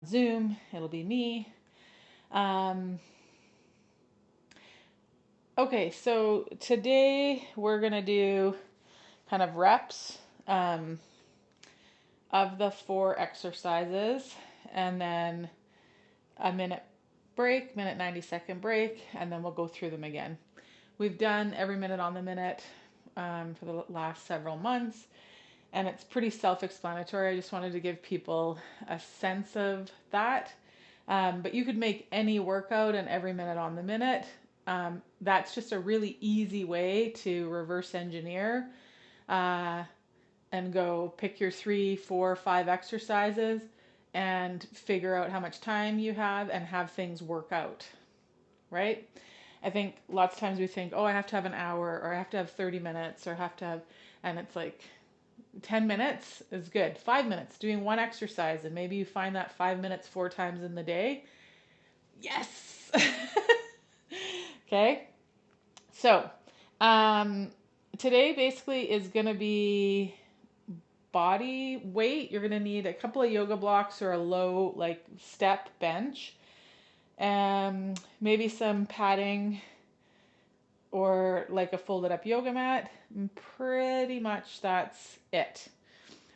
Zoom, it'll be me. Um, okay, so today we're gonna do kind of reps um, of the 4 exercises, and then a minute break, minute 90-second break, and then we'll go through them again. We've done every minute on the minute for the last several months, and it's pretty self-explanatory. I just wanted to give people a sense of that. But you could make any workout an every minute on the minute. That's just a really easy way to reverse engineer uh, and go pick your 3, 4, 5 exercises and figure out how much time you have and have things work out, right? I think lots of times we think, oh, I have to have an hour, or I have to have 30 minutes, or I have to have, and it's like 10 minutes is good. 5 minutes doing one exercise, and maybe you find that 5 minutes 4 times in the day. Yes. Okay. So, today basically is going to be body weight. You're going to need a couple of yoga blocks or a low like step bench, and maybe some padding or like a folded up yoga mat. Pretty much that's it.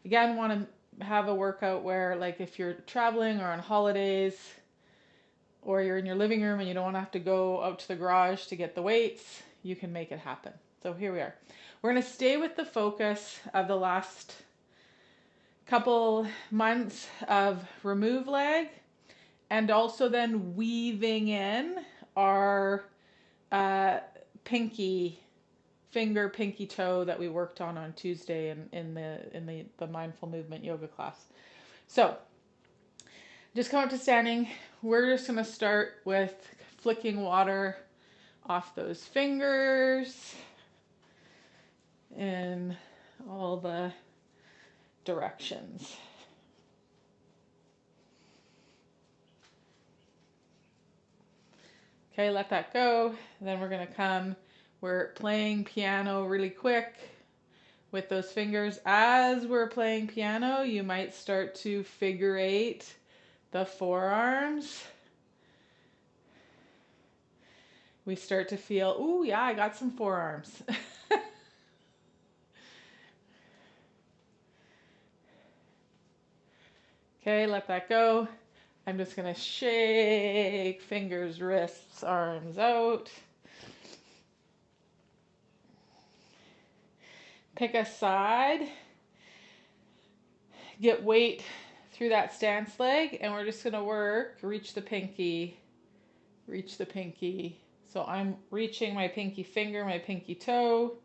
Again, want to have a workout where, like, if you're traveling or on holidays, or you're in your living room and you don't want to have to go out to the garage to get the weights, you can make it happen. So here we are. We're going to stay with the focus of the last couple months of remove leg, and also then weaving in our pinky finger, pinky toe that we worked on Tuesday in the mindful movement yoga class. So just come up to standing. We're just going to start with flicking water off those fingers in all the directions. Okay, let that go. Then we're going to come, we're playing piano really quick with those fingers. As we're playing piano, you might start to figure eight the forearms. We start to feel, ooh, yeah, I got some forearms. Okay, let that go. I'm just going to shake fingers, wrists, arms out. Pick a side. Get weight through that stance leg, and we're just going to work, reach the pinky, reach the pinky. So I'm reaching my pinky finger, my pinky toe.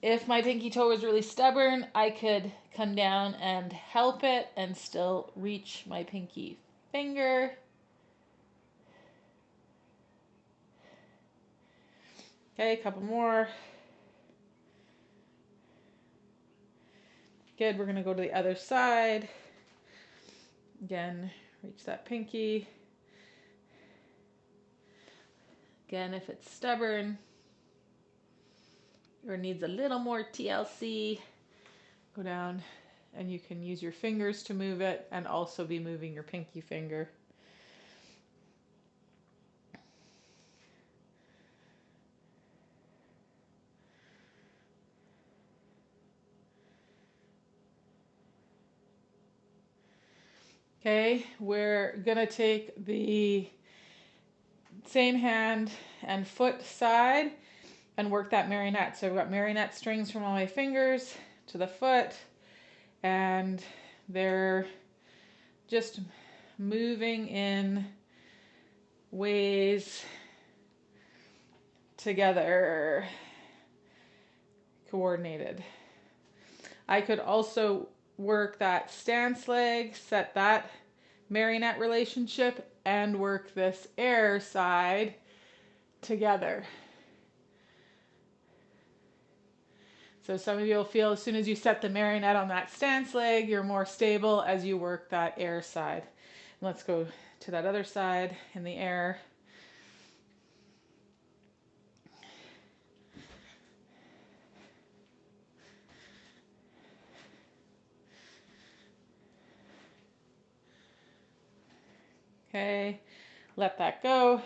If my pinky toe is really stubborn, I could come down and help it and still reach my pinky finger. Okay, a couple more. Good, we're going to go to the other side. Again, reach that pinky. Again, if it's stubborn or needs a little more TLC, go down, and you can use your fingers to move it and also be moving your pinky finger. Okay, we're gonna take the same hand and foot side and work that marionette. So I've got marionette strings from all my fingers to the foot, and they're just moving in ways together, coordinated. I could also work that stance leg, set that marionette relationship, and work this air side together. So some of you will feel as soon as you set the marionette on that stance leg, you're more stable as you work that air side. Let's go to that other side in the air. Okay, let that go.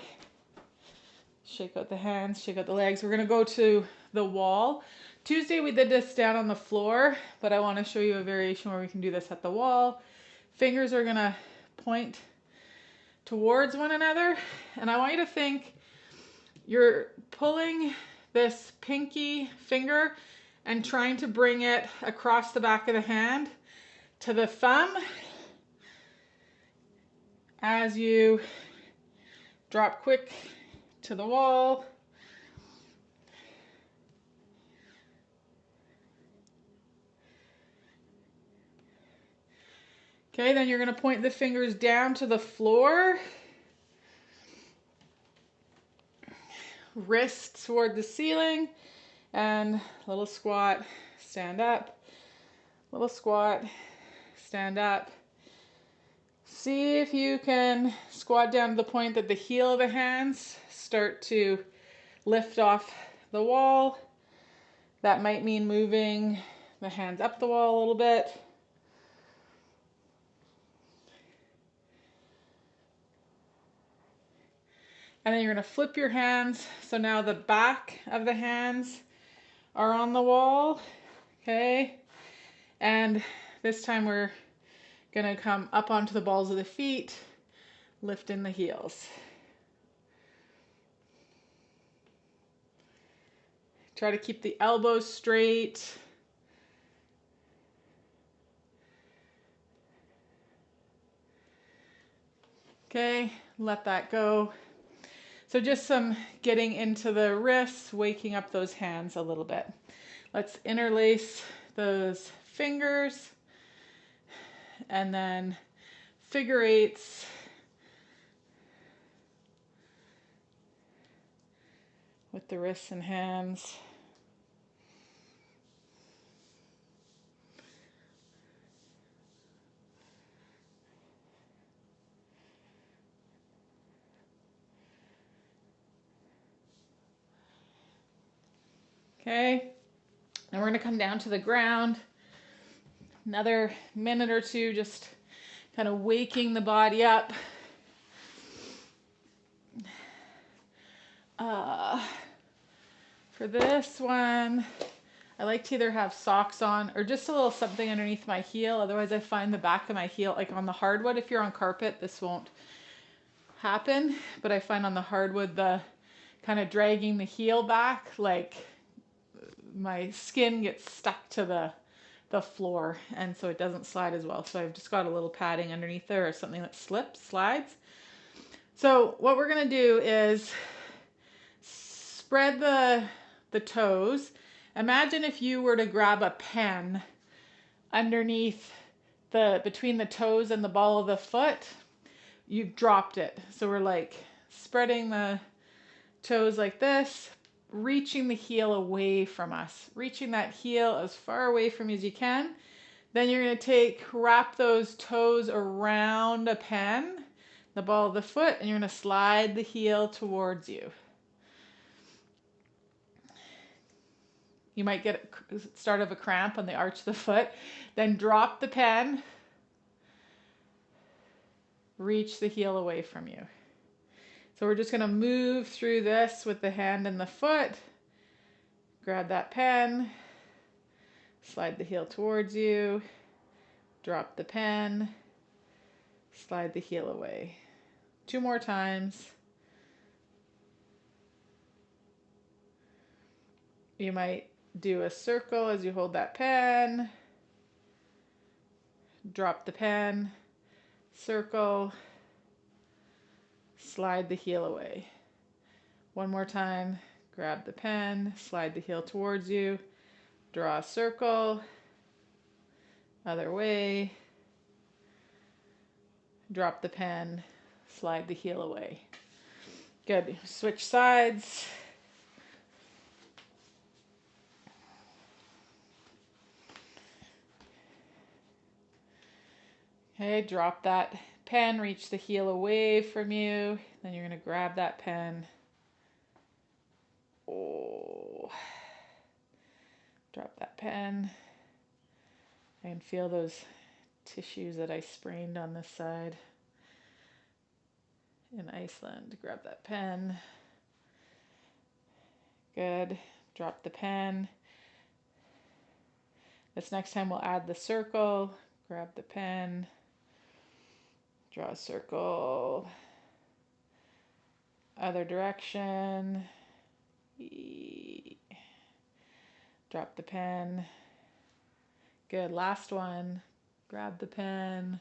Shake out the hands, shake out the legs. We're gonna go to the wall. Tuesday we did this down on the floor, but I wanna show you a variation where we can do this at the wall. Fingers are gonna point towards one another, and I want you to think you're pulling this pinky finger and trying to bring it across the back of the hand to the thumb as you drop quick to the wall. Okay, then you're going to point the fingers down to the floor. Wrists toward the ceiling, and little squat, stand up, little squat, stand up. See if you can squat down to the point that the heel of the hands start to lift off the wall. That might mean moving the hands up the wall a little bit. And then you're going to flip your hands. So now the back of the hands are on the wall. Okay. And this time we're going to come up onto the balls of the feet, lift in the heels. Try to keep the elbows straight. Okay, let that go. So just some getting into the wrists, waking up those hands a little bit. Let's interlace those fingers and then figure eights. With the wrists and hands. Okay, and we're going to come down to the ground. Another minute or two, just kind of waking the body up. For this one, I like to either have socks on or just a little something underneath my heel. Otherwise, I find the back of my heel, like on the hardwood, if you're on carpet, this won't happen. But I find on the hardwood, the kind of dragging the heel back, like my skin gets stuck to the floor, and so it doesn't slide as well. So I've just got a little padding underneath there or something that slides. So what we're going to do is spread the toes. Imagine if you were to grab a pen underneath between the toes and the ball of the foot. You've dropped it. So we're like spreading the toes like this, reaching the heel away from us, reaching that heel as far away from you as you can. Then you're going to wrap those toes around a pen, the ball of the foot, and you're going to slide the heel towards you. You might get a start of a cramp on the arch of the foot. Then drop the pen, reach the heel away from you. So we're just going to move through this with the hand and the foot. Grab that pen, slide the heel towards you, drop the pen, slide the heel away. 2 more times. You might do a circle as you hold that pen, drop the pen, circle, slide the heel away. 1 more time, grab the pen, slide the heel towards you, draw a circle, other way, drop the pen, slide the heel away. Good. Switch sides. Okay, drop that pen, reach the heel away from you. Then you're going to grab that pen. Oh. Drop that pen. I can feel those tissues that I sprained on this side. in Iceland. Grab that pen. Good. Drop the pen. This next time we'll add the circle. Grab the pen. Draw a circle. Other direction. Drop the pen. Good. Last one. Grab the pen.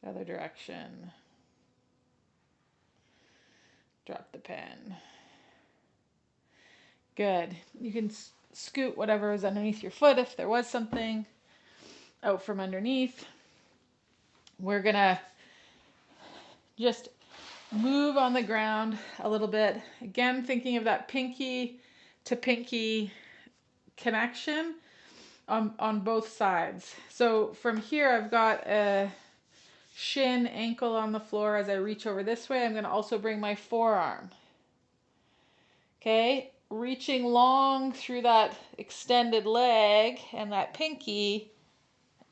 Other direction. Drop the pen. Good. You can scoot whatever is underneath your foot if there was something out from underneath. We're gonna just move on the ground a little bit. Again, thinking of that pinky to pinky connection on both sides. So from here, I've got a shin, ankle on the floor. As I reach over this way, I'm going to also bring my forearm. Okay, reaching long through that extended leg and that pinky,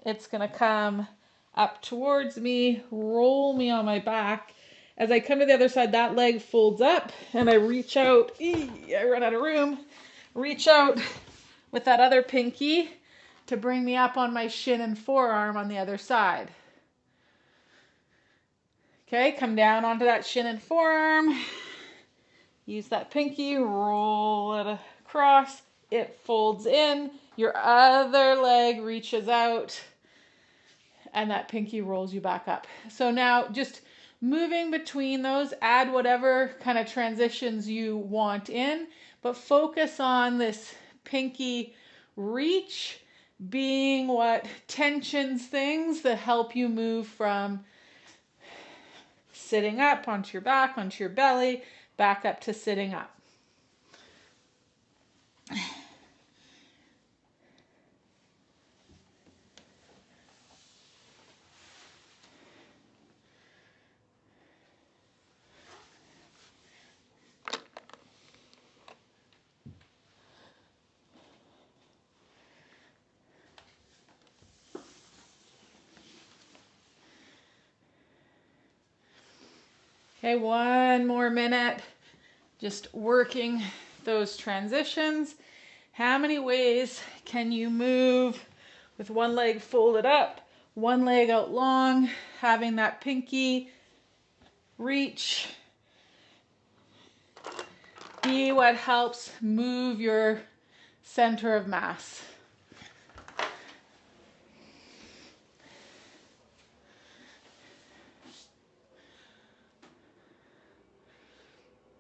it's going to come up towards me, roll me on my back. As I come to the other side, that leg folds up and I reach out. I run out of room. Reach out with that other pinky to bring me up on my shin and forearm on the other side. Okay, come down onto that shin and forearm. Use that pinky, roll it across. It folds in. Your other leg reaches out and that pinky rolls you back up. So now just moving between those, add whatever kind of transitions you want in, but focus on this pinky reach being what tensions things that help you move from sitting up onto your back, onto your belly, back up to sitting up. Okay, one more minute, just working those transitions. How many ways can you move with one leg folded up, one leg out long, having that pinky reach be what helps move your center of mass?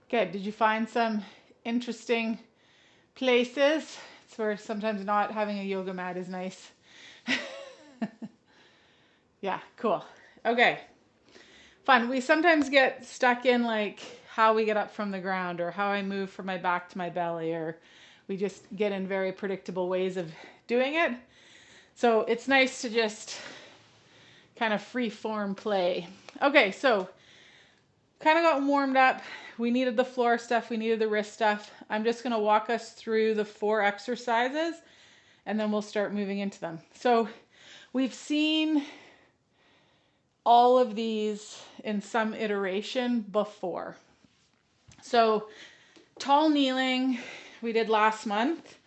Good. Did you find some interesting places? It's where sometimes not having a yoga mat is nice. Yeah, cool. Okay. Fun. We sometimes get stuck in like how we get up from the ground or how I move from my back to my belly, or we just get in very predictable ways of doing it. So it's nice to just kind of free form play. Okay, so kind of got warmed up. We needed the floor stuff. We needed the wrist stuff. I'm just going to walk us through the 4 exercises and then we'll start moving into them. So we've seen all of these in some iteration before. So tall kneeling we did last month,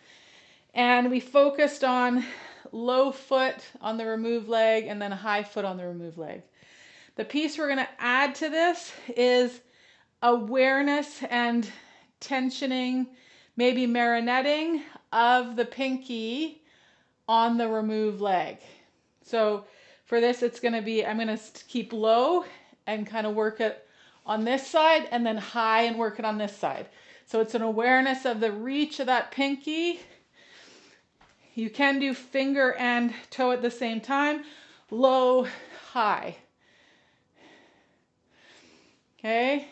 and we focused on low foot on the removed leg and then high foot on the removed leg. The piece we're going to add to this is awareness and tensioning, maybe marionetting of the pinky on the removed leg. So for this, it's going to be, I'm going to keep low and kind of work it on this side and then high and work it on this side. So it's an awareness of the reach of that pinky. You can do finger and toe at the same time, low, high. Okay.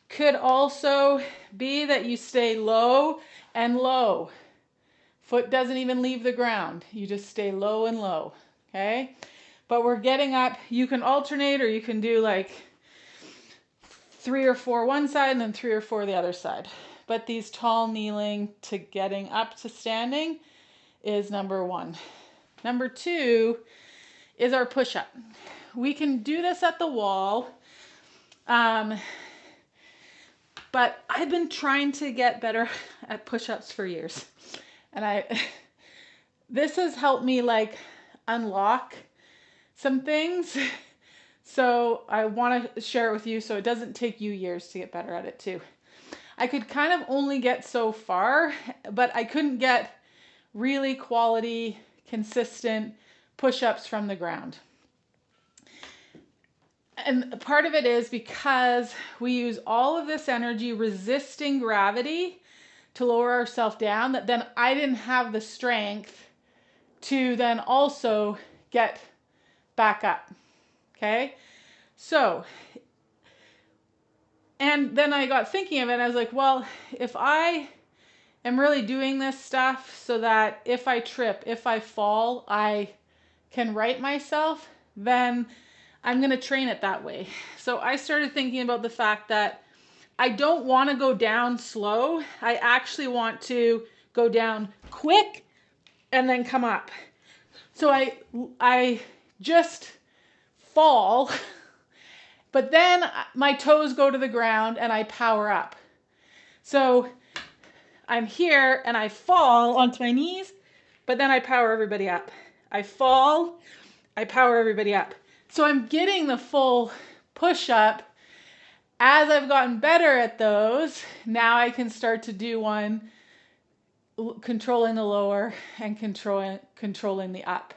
Could also be that you stay low and low. Foot doesn't even leave the ground. You just stay low and low. Okay. But we're getting up. You can alternate, or you can do like 3 or 4 one side and then 3 or 4 the other side. But these tall kneeling to getting up to standing is number 1. Number 2 is our push-up. We can do this at the wall, but I've been trying to get better at push-ups for years. And this has helped me like unlock some things. So I want to share it with you so it doesn't take you years to get better at it too. I could kind of only get so far, but I couldn't get really quality, consistent push-ups from the ground. And part of it is because we use all of this energy resisting gravity to lower ourselves down, that then I didn't have the strength to then also get back up. Okay? So, and then I got thinking of it and I was like, well, if I am really doing this stuff so that if I trip, if I fall, I can right myself, then I'm going to train it that way. So I started thinking about the fact that I don't want to go down slow. I actually want to go down quick and then come up. So I just fall, but then my toes go to the ground and I power up. So I'm here and I fall onto my knees, but then I power everybody up. I fall, I power everybody up. So I'm getting the full push-up. As I've gotten better at those, now I can start to do one controlling the lower and controlling the up.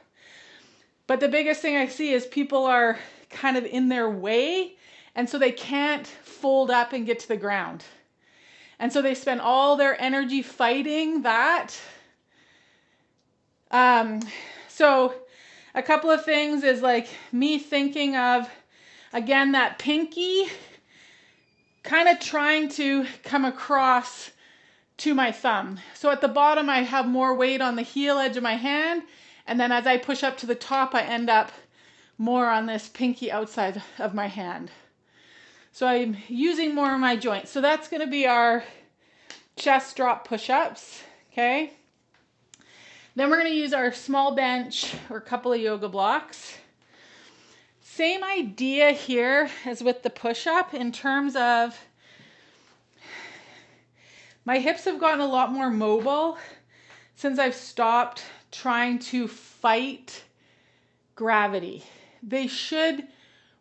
But the biggest thing I see is people are kind of in their way, and so they can't fold up and get to the ground. And so they spend all their energy fighting that. So a couple of things is like me thinking of, again, that pinky kind of trying to come across to my thumb. So at the bottom, I have more weight on the heel edge of my hand. And then as I push up to the top, I end up more on this pinky outside of my hand. So I'm using more of my joints. So that's going to be our chest drop push-ups. Okay. Then we're going to use our small bench or a couple of yoga blocks. Same idea here as with the push-up in terms of my hips have gotten a lot more mobile since I've stopped trying to fight gravity. They should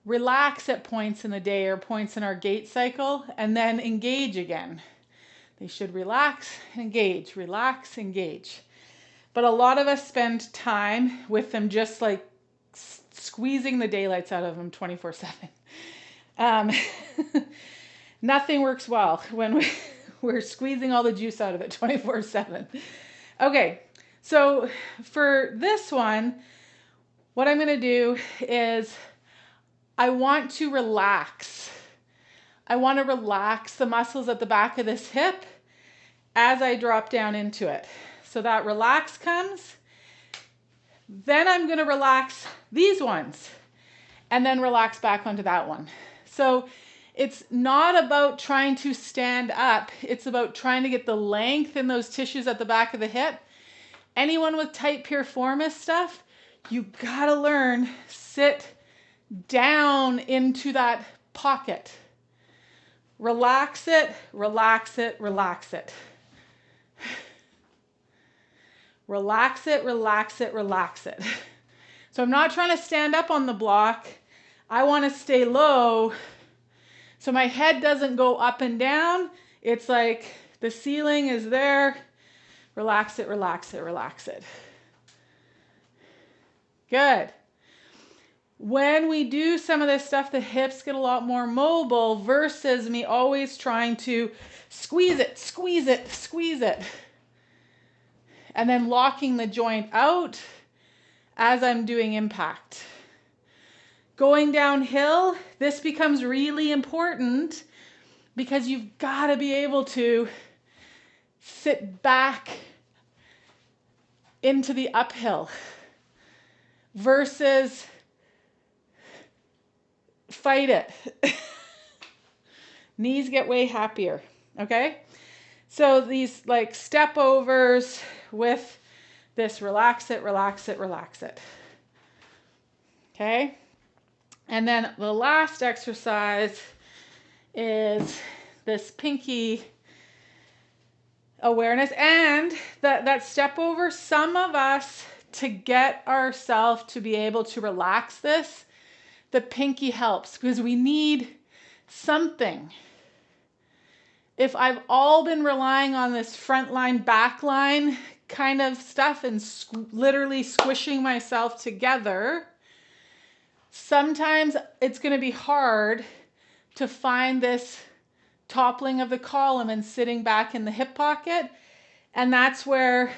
relax at points in the day or points in our gait cycle and then engage again. They should relax, engage, relax, engage. But a lot of us spend time with them just like squeezing the daylights out of them 24/7. Nothing works well when we're squeezing all the juice out of it 24/7. Okay, so for this one, what I'm going to do is I want to relax. I want to relax the muscles at the back of this hip as I drop down into it. So that relax comes. Then I'm going to relax these ones and then relax back onto that one. So it's not about trying to stand up. It's about trying to get the length in those tissues at the back of the hip. Anyone with tight piriformis stuff, you got to learn sit down into that pocket. Relax it, relax it, relax it. Relax it, relax it, relax it. So I'm not trying to stand up on the block. I want to stay low so my head doesn't go up and down. It's like the ceiling is there. Relax it, relax it, relax it. Good. When we do some of this stuff, the hips get a lot more mobile versus me always trying to squeeze it, squeeze it, squeeze it. And then locking the joint out as I'm doing impact. Going downhill, this becomes really important because you've got to be able to sit back into the uphill versus fight it. Knees get way happier, okay? So these like step overs with this relax it, relax it, relax it. Okay? And then the last exercise is this pinky awareness and that step over. Some of us, to get ourselves to be able to relax this, the pinky helps because we need something. If I've all been relying on this front line, back line kind of stuff and literally squishing myself together, sometimes it's going to be hard to find this toppling of the column and sitting back in the hip pocket. And that's where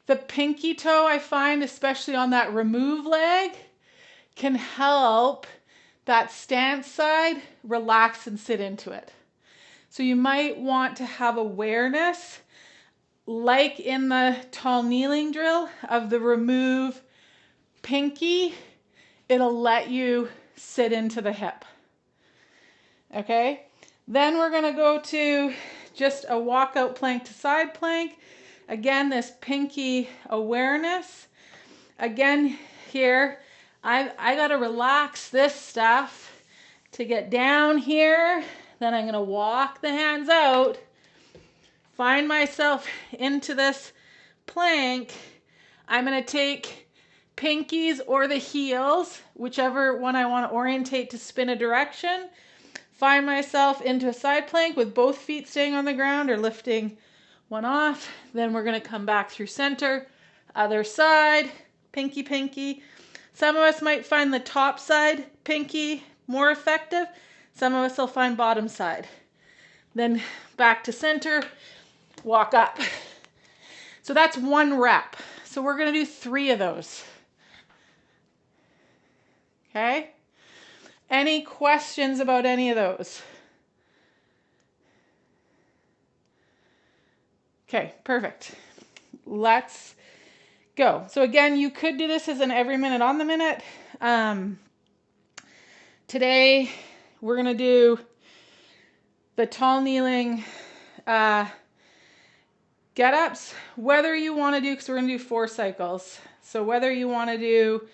the pinky toe, I find, especially on that remove leg, can help that stance side relax and sit into it. So you might want to have awareness, like in the tall kneeling drill, of the remove pinky. It'll let you sit into the hip. Okay? Then we're going to go to just a walkout plank to side plank. Again, this pinky awareness. Again, here, I got to relax this stuff to get down here. Then I'm going to walk the hands out, find myself into this plank. I'm going to take pinkies or the heels, whichever one I want to orientate to spin a direction. Find myself into a side plank with both feet staying on the ground or lifting one off. Then we're going to come back through center, other side, pinky, pinky. Some of us might find the top side pinky more effective. Some of us will find bottom side. Then back to center, walk up. So that's one rep. So we're going to do 3 of those. Okay? Any questions about any of those? Okay, perfect. Let's go. So again, you could do this as an every minute on the minute. Today, we're going to do the tall kneeling get-ups. Whether you want to do, because we're going to do 4 cycles. So whether you want to do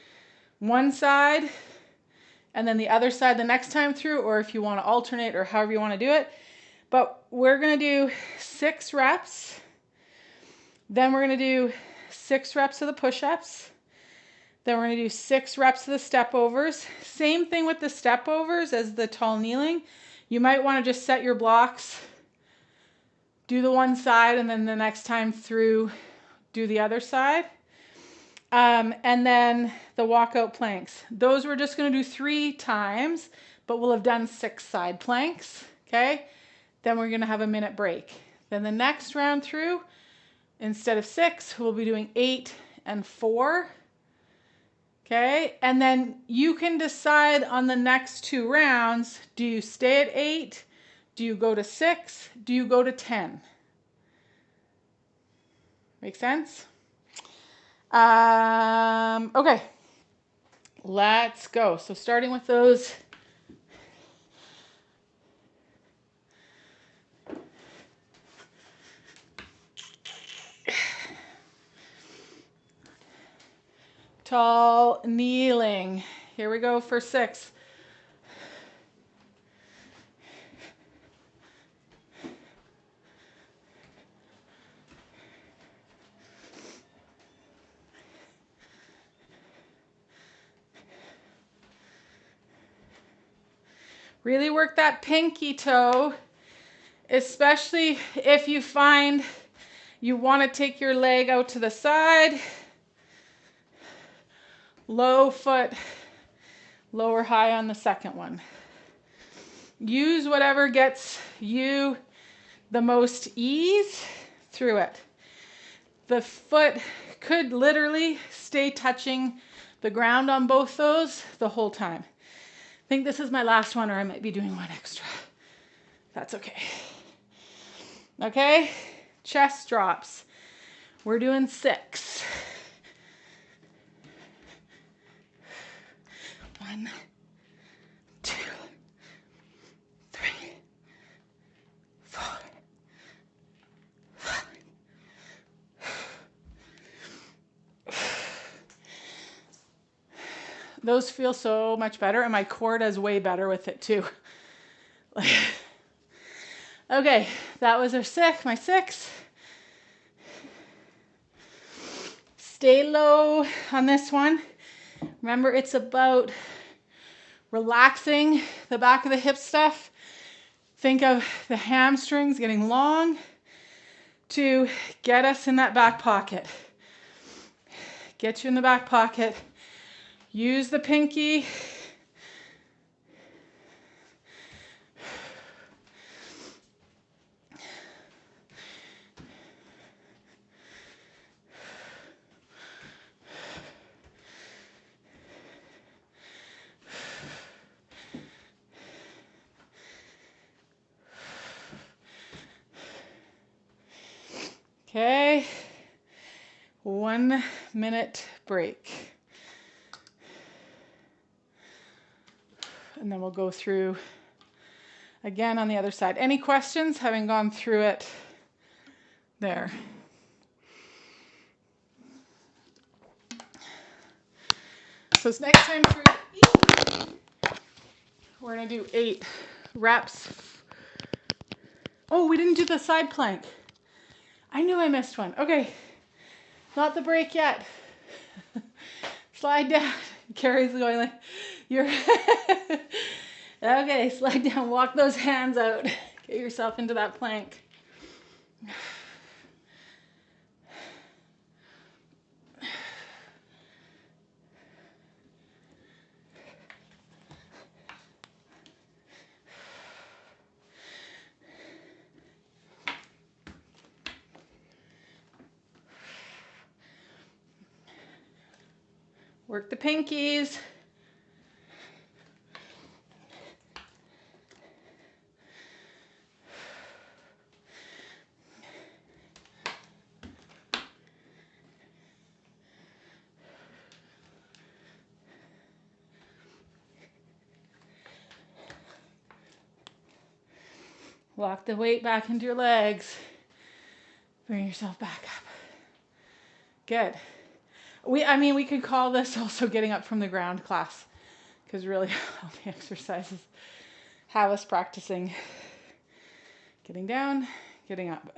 one side and then the other side the next time through, or if you want to alternate or however you want to do it. But we're going to do 6 reps. Then we're going to do 6 reps of the push-ups. Then we're going to do 6 reps of the step overs. Same thing with the step overs as the tall kneeling. You might want to just set your blocks, do the one side, and then the next time through, do the other side. And then the walkout planks. Those we're just going to do 3 times, but we'll have done 6 side planks. Okay? Then we're going to have a minute break. Then the next round through, instead of 6, we'll be doing 8 and 4. Okay? And then you can decide on the next 2 rounds, do you stay at 8? Do you go to 6? Do you go to 10? Make sense? Okay, let's go. So starting with those tall kneeling. Here we go for 6. Really work that pinky toe, especially if you find you want to take your leg out to the side. Low foot, lower high on the second one. Use whatever gets you the most ease through it. The foot could literally stay touching the ground on both those the whole time. I think this is my last one, or I might be doing one extra. That's okay. Okay, chest drops. We're doing 6. 1, 2, 3, 4, 5. Those feel so much better, and my core does way better with it too. Okay, that was my 6. Stay low on this one. Remember, it's about relaxing the back of the hip stuff. Think of the hamstrings getting long to get us in that back pocket. Get you in the back pocket. Use the pinky. Okay, 1 minute break. And then we'll go through again on the other side. Any questions having gone through it there? So it's next time through, we're going to do 8 reps. Oh, we didn't do the side plank. I knew I missed one. Okay, not the break yet. Slide down. Carrie's going like, you're... Okay, slide down. Walk those hands out. Get yourself into that plank. Work the pinkies. Lock the weight back into your legs. Bring yourself back up. Good. We could call this also getting up from the ground class, because really all the exercises have us practicing getting down, getting up.